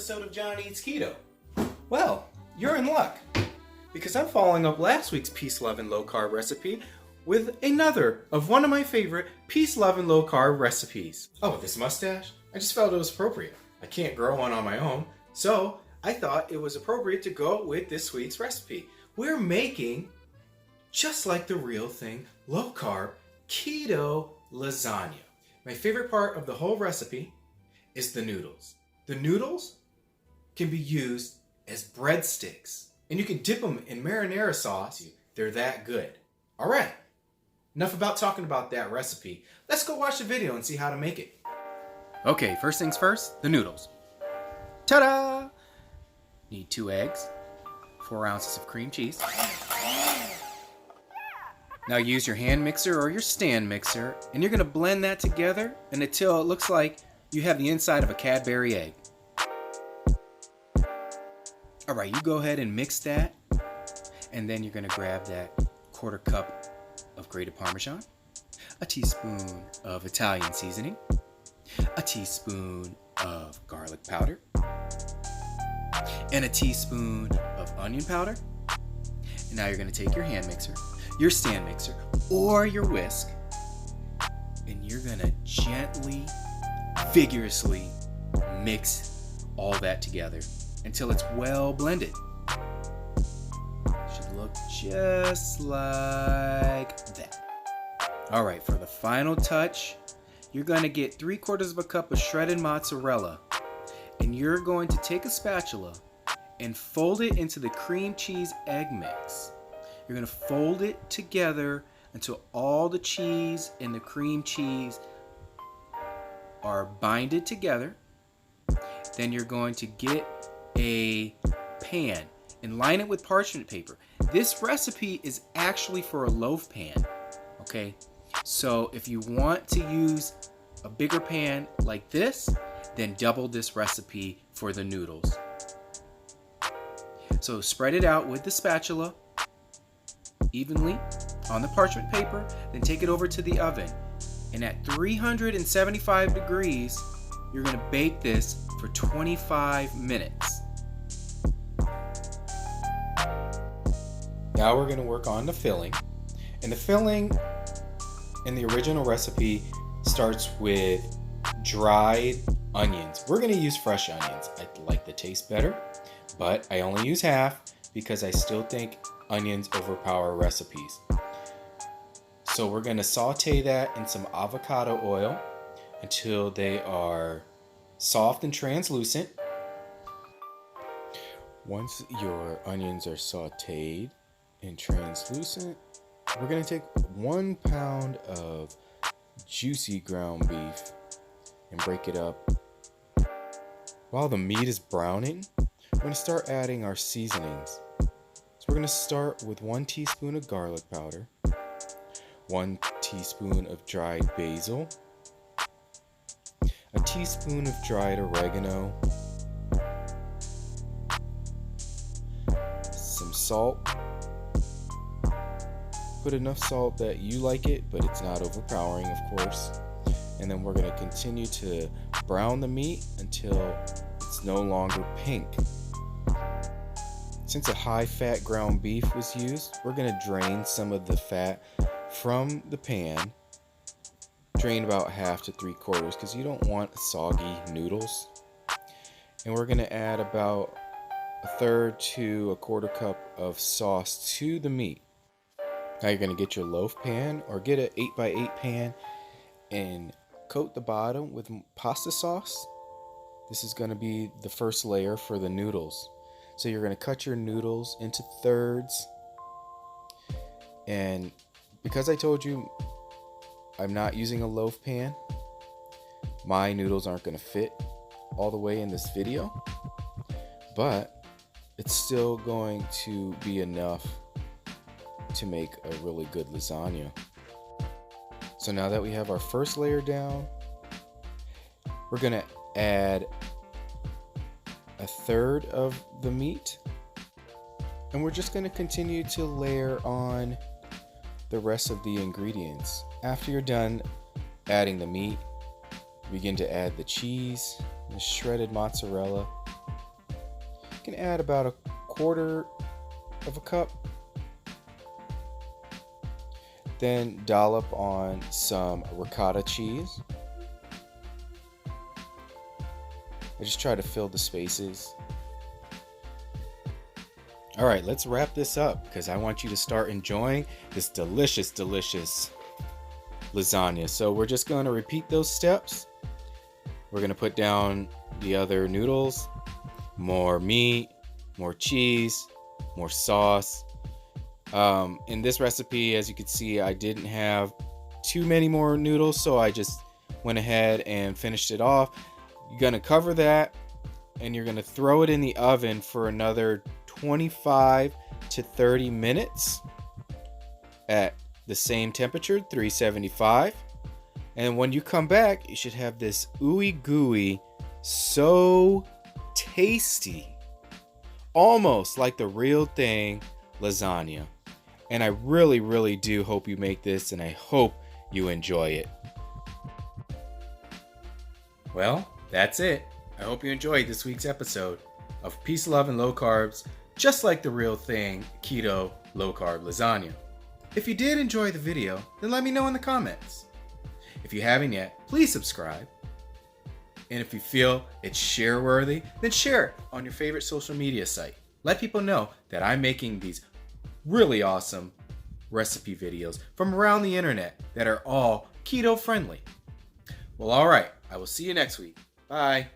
episode of John Eats Keto. Well, you're in luck, because I'm following up last week's peace, love, and low carb recipe with another of one of my favorite peace, love, and low carb recipes. Oh, this mustache? I just felt it was appropriate. I can't grow one on my own, so I thought it was appropriate to go with this week's recipe. We're making, just like the real thing, low carb keto lasagna. My favorite part of the whole recipe is the noodles. The noodles can be used as breadsticks, and you can dip them in marinara sauce. They're that good. All right, enough about talking about that recipe. Let's go watch the video and see how to make it. Okay, first things first, the noodles. Ta-da! Need 2 eggs, 4 ounces of cream cheese. Now use your hand mixer or your stand mixer, and you're gonna blend that together until it looks like you have the inside of a Cadbury egg. All right, you go ahead and mix that, and then you're gonna grab that 1/4 cup of grated Parmesan, a teaspoon of Italian seasoning, a teaspoon of garlic powder, and a teaspoon of onion powder. And now you're gonna take your hand mixer, your stand mixer, or your whisk, and you're gonna gently, vigorously mix all that together until it's well blended. Should look just like that. All right, for the final touch, you're gonna get 3/4 cup of shredded mozzarella, and you're going to take a spatula and fold it into the cream cheese egg mix. You're going to fold it together until all the cheese and the cream cheese are binded together. Then you're going to get a pan and line it with parchment paper. This recipe is actually for a loaf pan, okay? So if you want to use a bigger pan like this, then double this recipe for the noodles. So spread it out with the spatula evenly on the parchment paper, then take it over to the oven. And at 375 degrees, you're gonna bake this for 25 minutes. Now we're gonna work on the filling. And the filling in the original recipe starts with dried onions. We're gonna use fresh onions. I like the taste better, but I only use half because I still think onions overpower recipes. So we're gonna saute that in some avocado oil until they are soft and translucent. Once your onions are sauteed and translucent, we're gonna take 1 pound of juicy ground beef and break it up. While the meat is browning, we're going to start adding our seasonings. So we're going to start with 1 teaspoon of garlic powder, 1 teaspoon of dried basil, a teaspoon of dried oregano, some salt. Put enough salt that you like it, but it's not overpowering, of course. And then we're going to continue to brown the meat until it's no longer pink. Since a high-fat ground beef was used, we're going to drain some of the fat from the pan. Drain about half to 3/4 because you don't want soggy noodles. And we're going to add about 1/3 to 1/4 cup of sauce to the meat. Now you're going to get your loaf pan or get an 8x8 pan and coat the bottom with pasta sauce. This is going to be the first layer for the noodles. So you're going to cut your noodles into thirds. And because I told you I'm not using a loaf pan, my noodles aren't going to fit all the way in this video. But it's still going to be enough to make a really good lasagna. So now that we have our first layer down, we're going to add 1/3 of the meat, and we're just going to continue to layer on the rest of the ingredients. After you're done adding the meat, begin to add the cheese, the shredded mozzarella, can add about a quarter of a cup. Then dollop on some ricotta cheese. I just try to fill the spaces. All right, let's wrap this up because I want you to start enjoying this delicious, delicious lasagna. So we're just going to repeat those steps. We're going to put down the other noodles, more meat, more cheese, more sauce. In this recipe, as you can see, I didn't have too many more noodles, so I just went ahead and finished it off. You're going to cover that and you're going to throw it in the oven for another 25 to 30 minutes at the same temperature, 375. And when you come back, you should have this ooey gooey, so tasty, almost like the real thing lasagna. And I really, really do hope you make this, and I hope you enjoy it. Well, that's it. I hope you enjoyed this week's episode of Peace, Love, and Low Carbs, just like the real thing, keto, low-carb lasagna. If you did enjoy the video, then let me know in the comments. If you haven't yet, please subscribe. And if you feel it's share-worthy, then share it on your favorite social media site. Let people know that I'm making these really awesome recipe videos from around the internet that are all keto-friendly. Well, all right. I will see you next week. Bye.